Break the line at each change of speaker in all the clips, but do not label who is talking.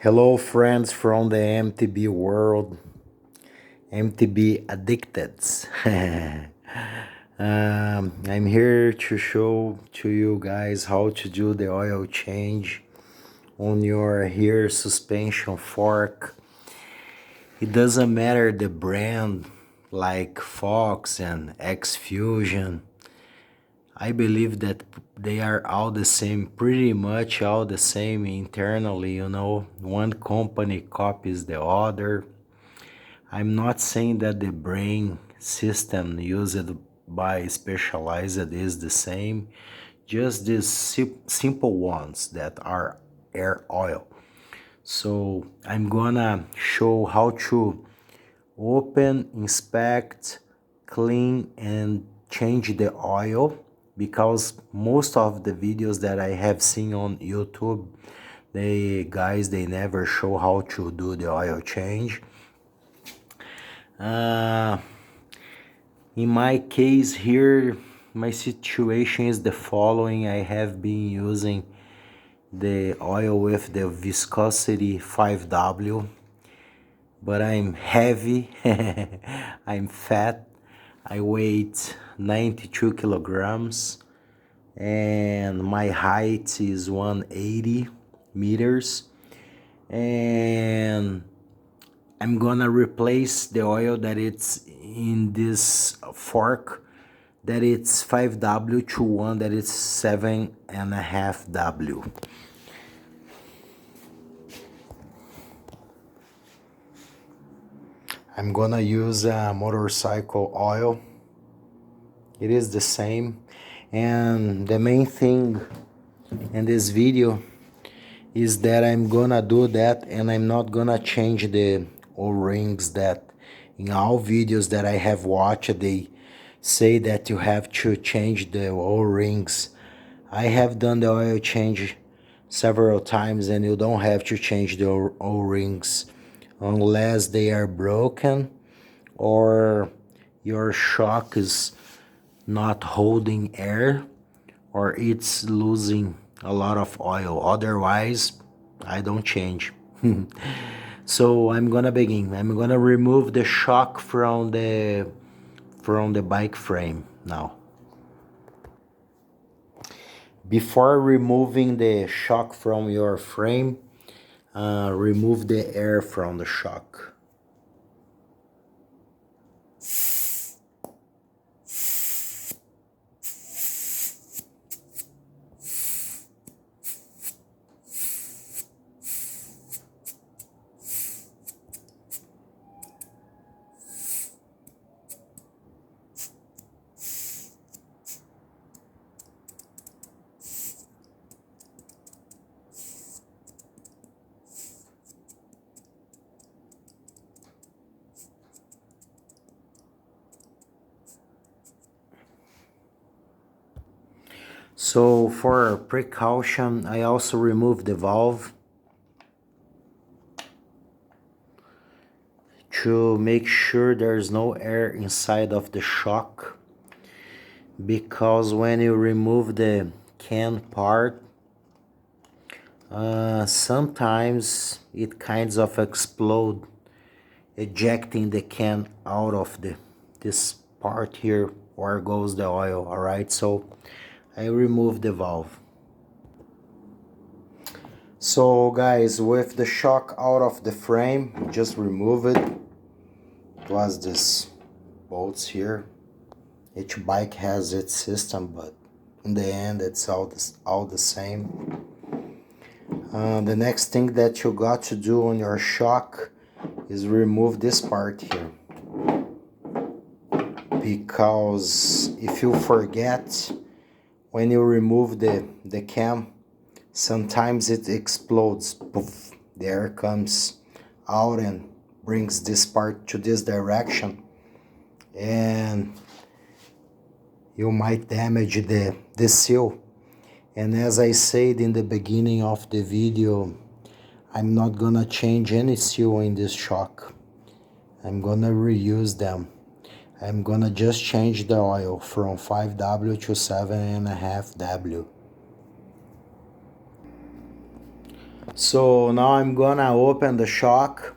Hello, friends from the MTB world, MTB addicteds. I'm here to show to you guys how to do the oil change on your rear suspension fork. It doesn't matter the brand like Fox and X-Fusion. I believe that they are all the same, pretty much all the same internally, One company copies the other. I'm not saying that the brain system used by Specialized is the same, just these simple ones that are air oil. So I'm gonna show how to open, inspect, clean, and change the oil, because most of the videos that I have seen on YouTube, they never show how to do the oil change. In my case here, my situation is the following. I have been using the oil with the viscosity 5W, but I'm heavy, I'm fat, I weigh 92 kilograms, and my height is 180 meters, and I'm gonna replace the oil that it's in this fork, that it's 5W to one that is 7.5W. I'm gonna use a motorcycle oil. It is the same, and the main thing in this video is that I'm gonna do that, and I'm not gonna change the O-rings that in all videos that I have watched they say that you have to change the O-rings. I have done the oil change several times, and you don't have to change the O-rings unless they are broken or your shock is not holding air or it's losing a lot of oil. Otherwise, I don't change. So I'm gonna begin. I'm gonna remove the shock from the bike frame now. Before removing the shock from your frame, remove the air from the shock. So for precaution, I also remove the valve to make sure there's no air inside of the shock, because when you remove the can part, sometimes it kinds of explode, ejecting the can out of this part here where goes the oil. All right, so I remove the valve. So guys, with the shock out of the frame, just remove it. It was this bolts here. Each bike has its system, but in the end it's all the same. The next thing that you got to do on your shock is remove this part here, because if you forget, when you remove the cam, sometimes it explodes. Poof, the air comes out and brings this part to this direction, and you might damage the seal. And as I said in the beginning of the video, I'm not gonna change any seal in this shock. I'm gonna reuse them. I'm gonna just change the oil from 5W to 7.5W. So now I'm gonna open the shock.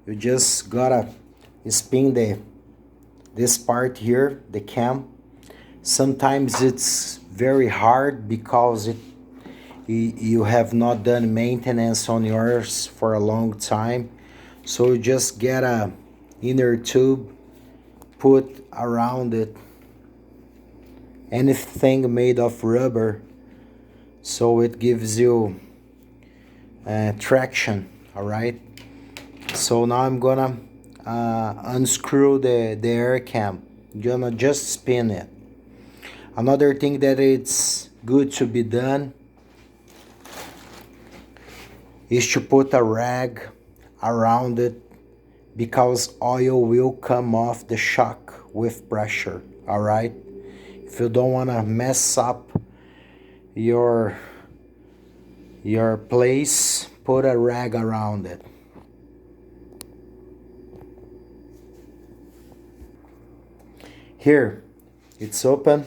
You just gotta spin this part here, the cam. Sometimes it's very hard because you have not done maintenance on yours for a long time. So you just get a inner tube, put around it anything made of rubber, so it gives you traction. All right, so now I'm gonna unscrew the air cam. I'm gonna just spin it. Another thing that it's good to be done is to put a rag around it, because oil will come off the shock with pressure. All right, if you don't want to mess up your place, put a rag around it. Here it's open.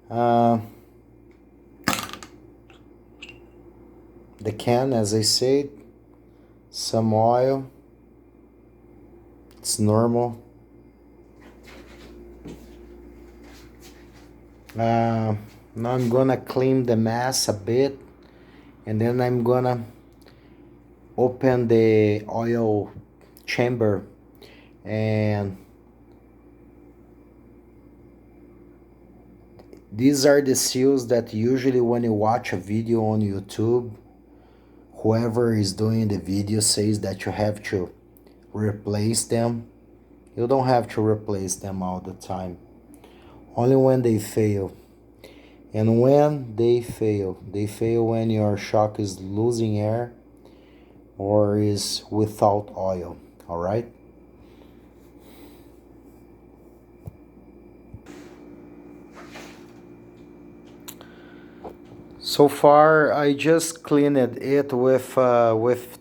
The can, as I said, some oil, it's normal. Now I'm gonna clean the mess a bit, and then I'm gonna open the oil chamber, and these are the seals that usually when you watch a video on YouTube, whoever is doing the video says that you have to replace them. You don't have to replace them all the time, only when they fail. And when they fail when your shock is losing air or is without oil. All right. So far, I just cleaned it with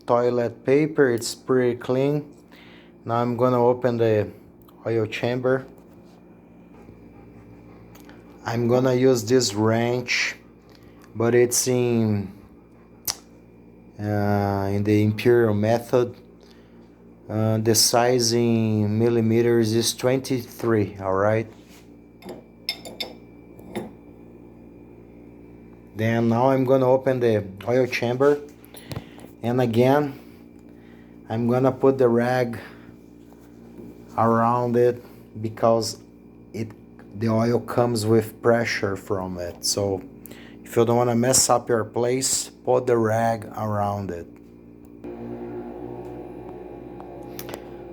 toilet paper. It's pretty clean. Now I'm gonna open the oil chamber. I'm gonna use this wrench, but it's in the Imperial method. The size in millimeters is 23. All right. Then now I'm gonna open the oil chamber, and again I'm gonna put the rag around it, because the oil comes with pressure from it. So if you don't want to mess up your place, put the rag around it.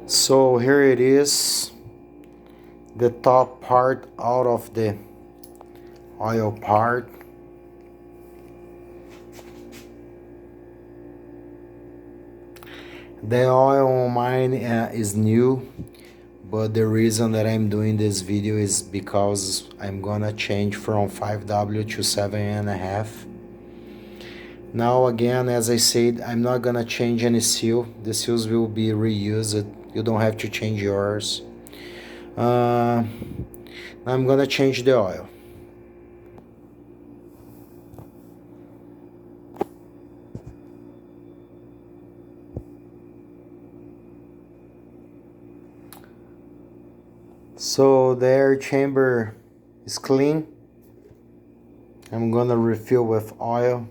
So here it is, the top part out of the oil part. The oil on mine is new, but the reason that I'm doing this video is because I'm gonna change from 5W to 7.5. Now again, as I said, I'm not gonna change any seal. The seals will be reused. You don't have to change yours. I'm gonna change the oil. So the air chamber is clean. I'm gonna refill with oil.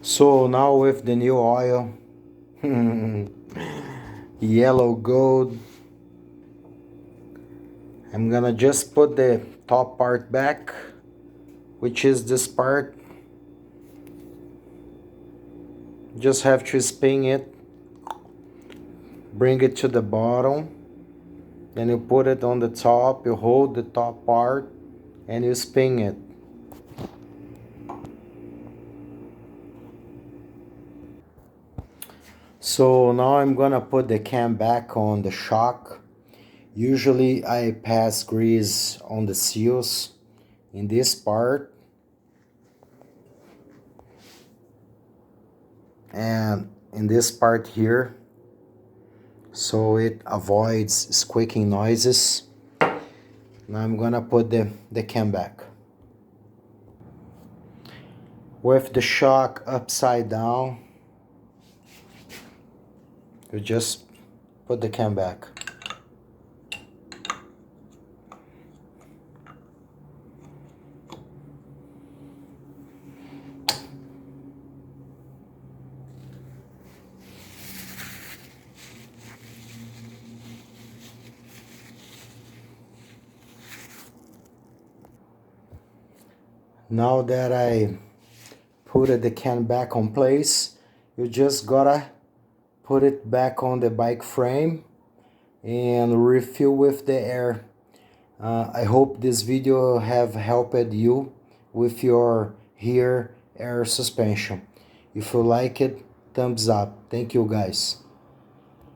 So now with the new oil, yellow gold, I'm gonna just put the top part back, which is this part. Just have to spin it, bring it to the bottom, then you put it on the top, you hold the top part and you spin it. So now I'm gonna put the cam back on the shock. Usually I pass grease on the seals in this part, and in this part here. so it avoids squeaking noises. Now I'm gonna put the cam back. With the shock upside down, you just put the cam back. Now that I put the can back on place, you just gotta put it back on the bike frame and refill with the air. I hope this video have helped you with your rear air suspension. If you like it, thumbs up. Thank you guys.